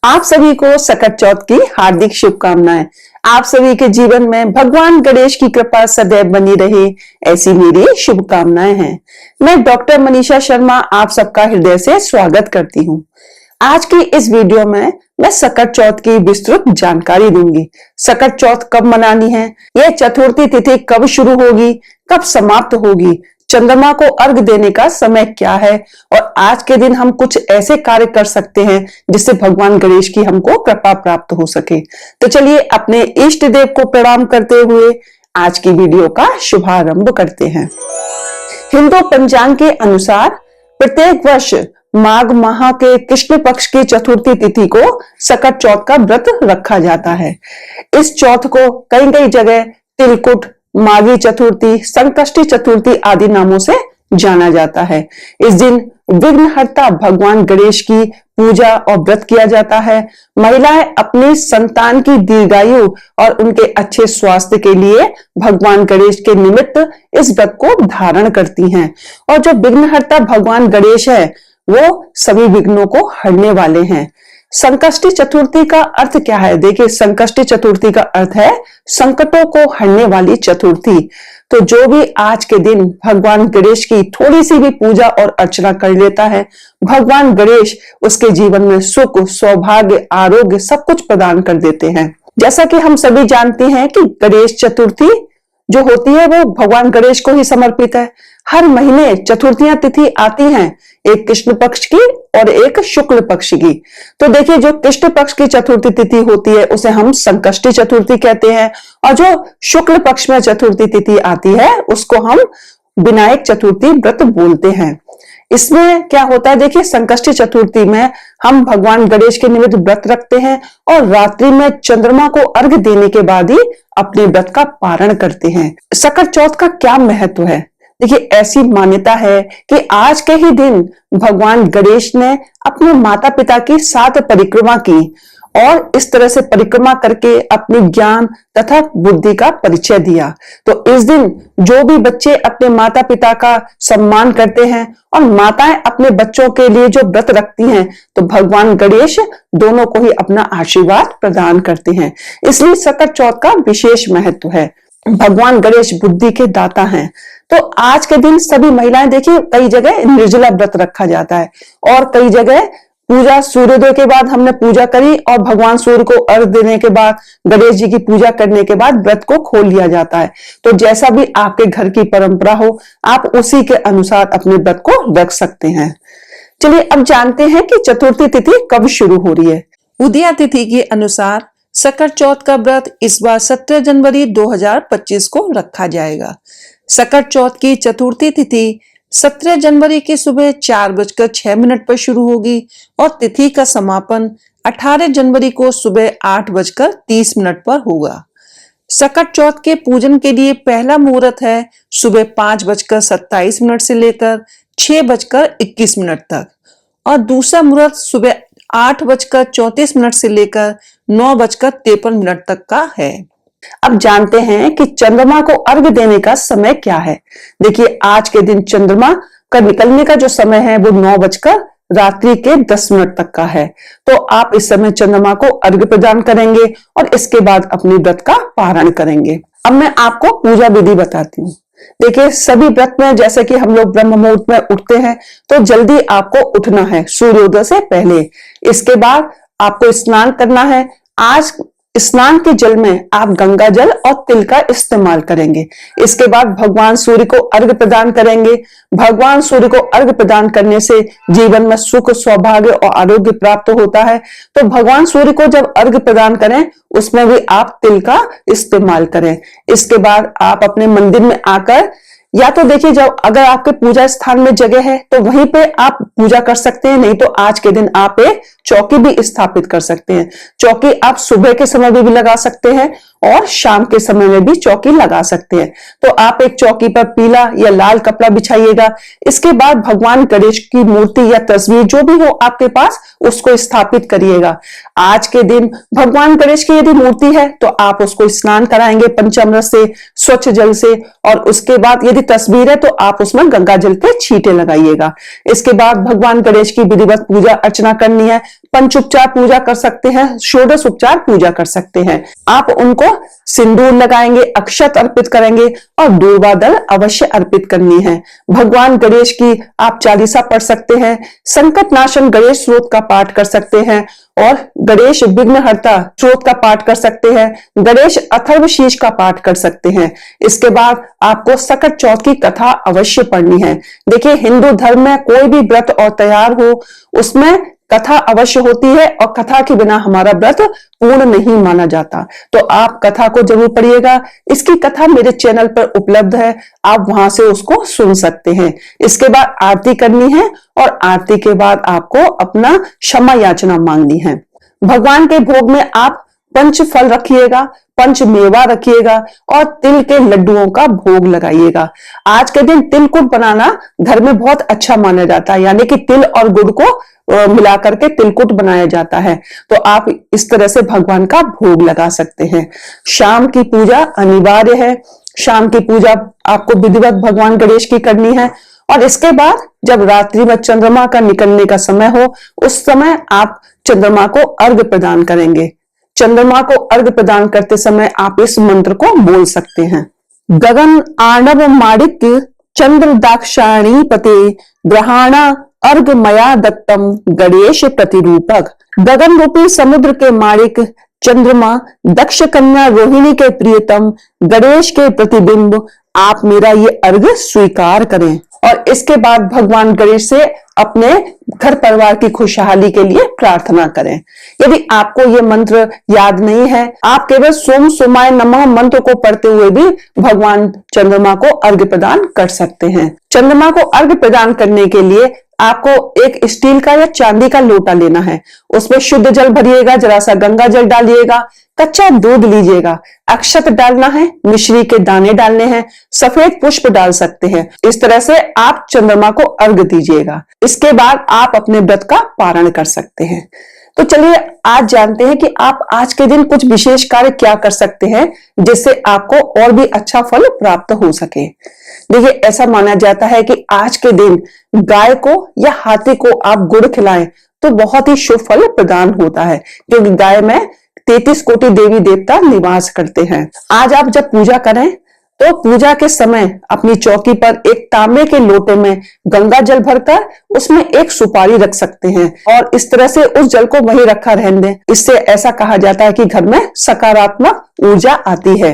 आप सभी को सकट चौथ की हार्दिक शुभकामनाएं। आप सभी के जीवन में भगवान गणेश की कृपा सदैव बनी रहे, ऐसी मेरी शुभकामनाएं हैं। मैं डॉक्टर मनीषा शर्मा आप सबका हृदय से स्वागत करती हूं। आज की इस वीडियो में मैं सकट चौथ की विस्तृत जानकारी दूंगी। सकट चौथ कब मनानी है, यह चतुर्थी तिथि कब शुरू होगी, कब समाप्त होगी, चंद्रमा को अर्घ देने का समय क्या है और आज के दिन हम कुछ ऐसे कार्य कर सकते हैं जिससे भगवान गणेश की हमको कृपा प्राप्त हो सके। तो चलिए अपने इष्ट देव को प्रणाम करते हुए आज की वीडियो का शुभारंभ करते हैं। हिंदू पंचांग के अनुसार प्रत्येक वर्ष माघ माह के कृष्ण पक्ष की चतुर्थी तिथि को सकट चौथ का व्रत रखा जाता है। इस चौथ को कई कई जगह तिलकुट, माघी चतुर्थी, संकष्टी चतुर्थी आदि नामों से जाना जाता है। इस दिन विघ्नहर्ता भगवान गणेश की पूजा और व्रत किया जाता है। महिलाएं अपनी संतान की दीर्घायु और उनके अच्छे स्वास्थ्य के लिए भगवान गणेश के निमित्त इस व्रत को धारण करती हैं। और जो विघ्नहर्ता भगवान गणेश है वो सभी विघ्नों को हरने वाले हैं। संकष्टी चतुर्थी का अर्थ क्या है? देखिए, संकष्टी चतुर्थी का अर्थ है संकटों को हरने वाली चतुर्थी। तो जो भी आज के दिन भगवान गणेश की थोड़ी सी भी पूजा और अर्चना कर लेता है, भगवान गणेश उसके जीवन में सुख, सौभाग्य, आरोग्य सब कुछ प्रदान कर देते हैं। जैसा कि हम सभी जानते हैं कि गणेश चतुर्थी जो होती है वो भगवान गणेश को ही समर्पित है। हर महीने चतुर्थियां तिथि आती हैं, एक कृष्ण पक्ष की और एक शुक्ल पक्ष की। तो देखिए, जो कृष्ण पक्ष की चतुर्थी तिथि होती है उसे हम संकष्टी चतुर्थी कहते हैं और जो शुक्ल पक्ष में चतुर्थी तिथि आती है उसको हम विनायक चतुर्थी व्रत बोलते हैं। इसमें क्या होता है, देखिए, संकष्टी चतुर्थी में हम भगवान गणेश के निमित्त व्रत रखते हैं और रात्रि में चंद्रमा को अर्घ देने के बाद ही अपने व्रत का पारण करते हैं। सकट चौथ का क्या महत्व है? देखिए, ऐसी मान्यता है कि आज के ही दिन भगवान गणेश ने अपने माता पिता की 7 परिक्रमा की और इस तरह से परिक्रमा करके अपनी ज्ञान तथा बुद्धि का परिचय दिया। तो इस दिन जो भी बच्चे अपने माता पिता का सम्मान करते हैं और माताएं अपने बच्चों के लिए जो व्रत रखती हैं, तो भगवान गणेश दोनों को ही अपना आशीर्वाद प्रदान करते हैं। इसलिए सकट चौथ का विशेष महत्व है। भगवान गणेश बुद्धि के दाता हैं। तो आज के दिन सभी महिलाएं, देखिए, कई जगह निर्जला व्रत रखा जाता है और कई जगह पूजा सूर्योदय के बाद हमने पूजा करी और भगवान सूर्य को अर्घ देने के बाद गणेश जी की पूजा करने के बाद व्रत को खोल लिया जाता है। तो जैसा भी आपके घर की परंपरा हो, आप उसी के अनुसार अपने व्रत को रख सकते हैं। चलिए अब जानते हैं कि चतुर्थी तिथि कब शुरू हो रही है। उदया तिथि के अनुसार सकट चौथ का व्रत इस बार 17 जनवरी 2025 को रखा जाएगा। सकट चौथ की चतुर्थी तिथि 17 जनवरी की सुबह 4:06 पर शुरू होगी और तिथि का समापन 18 जनवरी को सुबह 8:30 पर होगा। सकट चौथ के पूजन के लिए पहला मुहूर्त है सुबह 5:27 से लेकर 6:21 तक और दूसरा मुहूर्त सुबह 8:34 से लेकर 9:53 तक का है। अब जानते हैं कि चंद्रमा को अर्घ देने का समय क्या है। देखिए, आज के दिन चंद्रमा का निकलने का जो समय है वो 9 रात्रि के 10 मिनट तक का है। तो आप इस समय चंद्रमा को अर्घ प्रदान करेंगे और इसके बाद अपने व्रत का पारण करेंगे। अब मैं आपको पूजा विधि बताती हूँ। देखिए, सभी व्रत में जैसे कि हम लोग ब्रह्म मुहूर्त में उठते हैं तो जल्दी आपको उठना है सूर्योदय से पहले। इसके बाद आपको स्नान करना है। आज स्नान के जल में आप गंगा जल और तिल का इस्तेमाल करेंगे। इसके बाद भगवान सूर्य को अर्घ प्रदान करेंगे। भगवान सूर्य को अर्घ प्रदान करने से जीवन में सुख, सौभाग्य और आरोग्य प्राप्त होता है। तो भगवान सूर्य को जब अर्घ प्रदान करें उसमें भी आप तिल का इस्तेमाल करें। इसके बाद आप अपने मंदिर में आकर, या तो देखिए, जब अगर आपके पूजा स्थान में जगह है तो वहीं पे आप पूजा कर सकते हैं, नहीं तो आज के दिन आप एक चौकी भी स्थापित कर सकते हैं। चौकी आप सुबह के समय में भी लगा सकते हैं और शाम के समय में भी चौकी लगा सकते हैं। तो आप एक चौकी पर पीला या लाल कपड़ा बिछाइएगा। इसके बाद भगवान गणेश की मूर्ति या तस्वीर जो भी हो आपके पास उसको स्थापित करिएगा। आज के दिन भगवान गणेश की यदि मूर्ति है तो आप उसको स्नान कराएंगे पंचामृत से, स्वच्छ जल से, और उसके बाद यदि तस्वीर है तो आप उसमें गंगा जल के छींटे लगाइएगा। इसके बाद भगवान गणेश की विधिवत पूजा अर्चना करनी है। पंचोपचार पूजा कर सकते हैं, षोडश उपचार पूजा कर सकते हैं। आप उनको सिंदूर लगाएंगे, अक्षत अर्पित करेंगे और दूर्वा दल अवश्य अर्पित करनी है। भगवान गणेश की आप चालीसा पढ़ सकते हैं, संकट नाशन गणेश स्रोत का पाठ कर सकते हैं और गणेश विघ्नहर्ता स्रोत का पाठ कर सकते हैं, गणेश अथर्वशीष का पाठ कर सकते हैं। इसके बाद आपको सकट चौथ की कथा अवश्य पढ़नी है। देखिए, हिंदू धर्म में कोई भी व्रत और त्योहार हो उसमें कथा अवश्य होती है और कथा के बिना हमारा व्रत पूर्ण नहीं माना जाता। तो आप कथा को जरूर पढ़िएगा। इसकी कथा मेरे चैनल पर उपलब्ध है, आप वहां से उसको सुन सकते हैं। इसके बाद आरती करनी है और आरती के बाद आपको अपना क्षमा याचना मांगनी है। भगवान के भोग में आप पंच फल रखिएगा, पंच मेवा रखिएगा और तिल के लड्डुओं का भोग लगाइएगा। आज के दिन तिलकुट बनाना घर में बहुत अच्छा माना जाता है, यानी कि तिल और गुड़ को मिलाकर के तिलकुट बनाया जाता है। तो आप इस तरह से भगवान का भोग लगा सकते हैं। शाम की पूजा अनिवार्य है। शाम की पूजा आपको विधिवत भगवान गणेश की करनी है और इसके बाद जब रात्रि में चंद्रमा का निकलने का समय हो उस समय आप चंद्रमा को अर्घ्य प्रदान करेंगे। चंद्रमा को अर्घ्य प्रदान करते समय आप इस मंत्र को बोल सकते हैं। गगन आर्णव माणिक्य चंद्र दाक्षाणी पते ग्रहाणा अर्घ मया दत्तम गणेश प्रतिरूपक। गगन रूपी समुद्र के माणिक चंद्रमा दक्ष कन्या रोहिणी के प्रियतम गणेश के प्रतिबिंब, आप मेरा ये अर्घ्य स्वीकार करें। और इसके बाद भगवान गणेश से अपने घर परिवार की खुशहाली के लिए प्रार्थना करें। यदि आपको ये मंत्र याद नहीं है, आप केवल सोम सोमाय नमः मंत्र को पढ़ते हुए भी भगवान चंद्रमा को अर्घ्य प्रदान कर सकते हैं। चंद्रमा को अर्घ्य प्रदान करने के लिए आपको एक स्टील का या चांदी का लोटा लेना है। उसमें शुद्ध जल भरिएगा, जरा सा गंगा जल डालिएगा, कच्चा दूध लीजिएगा, अक्षत डालना है, मिश्री के दाने डालने हैं, सफेद पुष्प डाल सकते हैं। इस तरह से आप चंद्रमा को अर्घ्य दीजिएगा। इसके बाद आप अपने व्रत का पारण कर सकते हैं। तो चलिए आज जानते हैं कि आप आज के दिन कुछ विशेष कार्य क्या कर सकते हैं जिससे आपको और भी अच्छा फल प्राप्त हो सके। देखिए, ऐसा माना जाता है कि आज के दिन गाय को या हाथी को आप गुड़ खिलाएं तो बहुत ही शुभ फल प्रदान होता है, क्योंकि गाय में 33 कोटि देवी देवता निवास करते हैं। आज आप जब पूजा करें तो पूजा के समय अपनी चौकी पर एक तांबे के लोटे में गंगा जल भरकर उसमें एक सुपारी रख सकते हैं और इस तरह से उस जल को वहीं रखा रहने दें। इससे ऐसा कहा जाता है कि घर में सकारात्मक ऊर्जा आती है।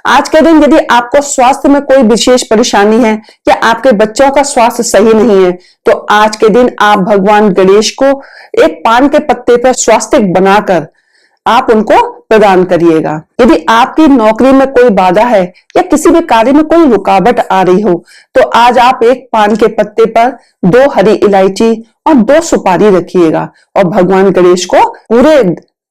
आज के दिन यदि आपको स्वास्थ्य में कोई विशेष परेशानी है या आपके बच्चों का स्वास्थ्य सही नहीं है तो आज के दिन आप भगवान गणेश को एक पान के पत्ते पर स्वास्तिक बनाकर आप उनको प्रदान करिएगा। यदि आपकी नौकरी में कोई बाधा है या किसी भी कार्य में कोई रुकावट आ रही हो तो आज आप एक पान के पत्ते पर 2 हरी इलायची और 2 सुपारी रखिएगा और भगवान गणेश को पूरे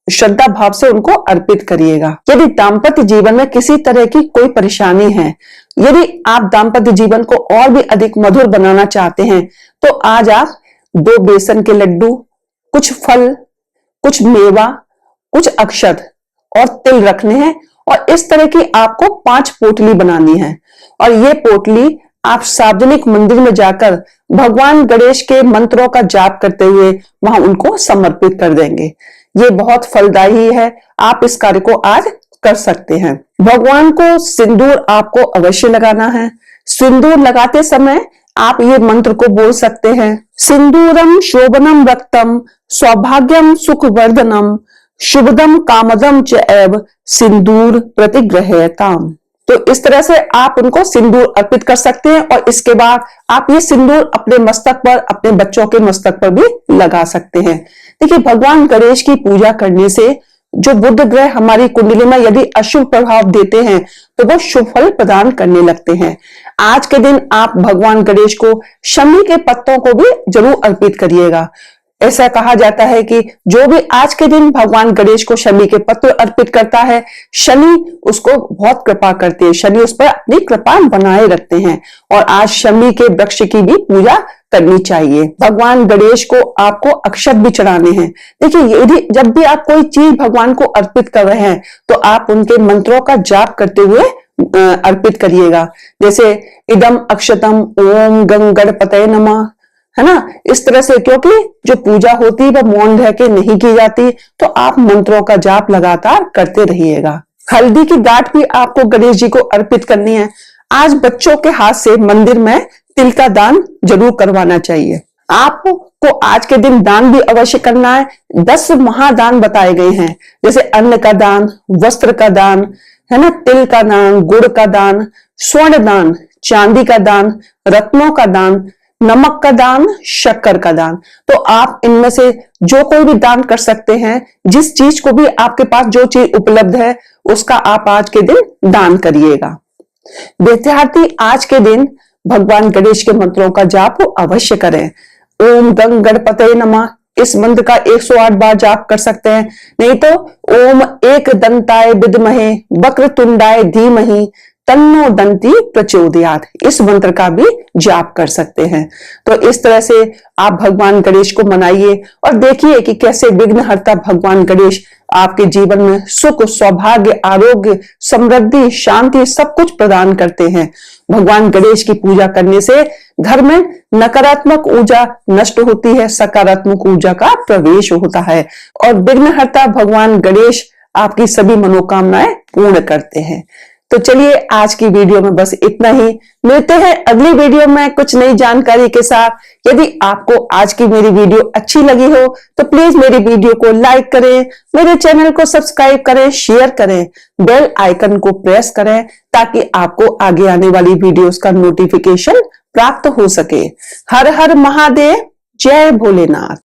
श्रद्धा भाव से उनको अर्पित करिएगा। यदि दाम्पत्य जीवन में किसी तरह की कोई परेशानी है, यदि आप दाम्पत्य जीवन को और भी अधिक मधुर बनाना चाहते हैं तो आज आप 2 बेसन के लड्डू, कुछ फल, कुछ मेवा, कुछ अक्षत और तिल रखने हैं और इस तरह की आपको 5 पोटली बनानी है और ये पोटली आप सार्वजनिक मंदिर में जाकर भगवान गणेश के मंत्रों का जाप करते हुए वहां उनको समर्पित कर देंगे। ये बहुत फलदायी है, आप इस कार्य को आज कर सकते हैं। भगवान को सिंदूर आपको अवश्य लगाना है। सिंदूर लगाते समय आप ये मंत्र को बोल सकते हैं। सिंदूरम शोभनम रक्तम सौभाग्यम सुखवर्धनम शुभदम कामदम च एव सिंदूर प्रतिग्रहताम। तो इस तरह से आप उनको सिंदूर अर्पित कर सकते हैं और इसके बाद आप ये सिंदूर अपने मस्तक पर, अपने बच्चों के मस्तक पर भी लगा सकते हैं। देखिए, भगवान गणेश की पूजा करने से जो बुध ग्रह हमारी कुंडली में यदि अशुभ प्रभाव देते हैं तो वो शुभ फल प्रदान करने लगते हैं। आज के दिन आप भगवान गणेश को शमी के पत्तों को भी जरूर अर्पित करिएगा। ऐसा कहा जाता है कि जो भी आज के दिन भगवान गणेश को शमी के पत्र अर्पित करता है, शनि उसको बहुत कृपा करते हैं, शनि उस पर अपनी कृपा बनाए रखते हैं और आज शमी के वृक्ष की भी पूजा करनी चाहिए। भगवान गणेश को आपको अक्षत भी चढ़ाने हैं। देखिए, यदि जब भी आप कोई चीज भगवान को अर्पित कर रहे हैं तो आप उनके मंत्रों का जाप करते हुए अर्पित करिएगा। जैसे इदम अक्षतम ओम गंग गणपतये नमः, है ना। इस तरह से, क्योंकि जो पूजा होती है वह मौन रह के नहीं की जाती, तो आप मंत्रों का जाप लगातार करते रहिएगा। हल्दी की गांठ भी आपको गणेश जी को अर्पित करनी है। आज बच्चों के हाथ से मंदिर में तिल का दान जरूर करवाना चाहिए। आपको आज के दिन दान भी अवश्य करना है। 10 महादान बताए गए हैं, जैसे अन्न का दान, वस्त्र का दान, है ना, तिल का दान, गुड़ का दान, स्वर्ण दान, चांदी का दान, रत्नों का दान, नमक का दान, शक्कर का दान। तो आप इनमें से जो कोई भी दान कर सकते हैं। जिस चीज को भी आपके पास जो चीज उपलब्ध है उसका आप आज के दिन दान करिएगा। विद्यार्थी आज के दिन भगवान गणेश के मंत्रों का जाप अवश्य करें। ओम गंग गणपतये नमः, इस मंत्र का 108 बार जाप कर सकते हैं। नहीं तो ओम एक दंताय विद्महे वक्रतुंडाय धीमहि तन्नो दंती प्रचोदयात्, इस मंत्र का भी जाप कर सकते हैं। तो इस तरह से आप भगवान गणेश को मनाइए और देखिए कि कैसे विघ्नहर्ता भगवान गणेश आपके जीवन में सुख, सौभाग्य, आरोग्य, समृद्धि, शांति सब कुछ प्रदान करते हैं। भगवान गणेश की पूजा करने से घर में नकारात्मक ऊर्जा नष्ट होती है, सकारात्मक ऊर्जा का प्रवेश होता है और विघ्नहर्ता भगवान गणेश आपकी सभी मनोकामनाएं पूर्ण करते हैं। तो चलिए आज की वीडियो में बस इतना ही। मिलते हैं अगली वीडियो में कुछ नई जानकारी के साथ। यदि आपको आज की मेरी वीडियो अच्छी लगी हो तो प्लीज मेरी वीडियो को लाइक करें, मेरे चैनल को सब्सक्राइब करें, शेयर करें, बेल आइकन को प्रेस करें ताकि आपको आगे आने वाली वीडियोस का नोटिफिकेशन प्राप्त हो सके। हर हर महादेव, जय भोलेनाथ।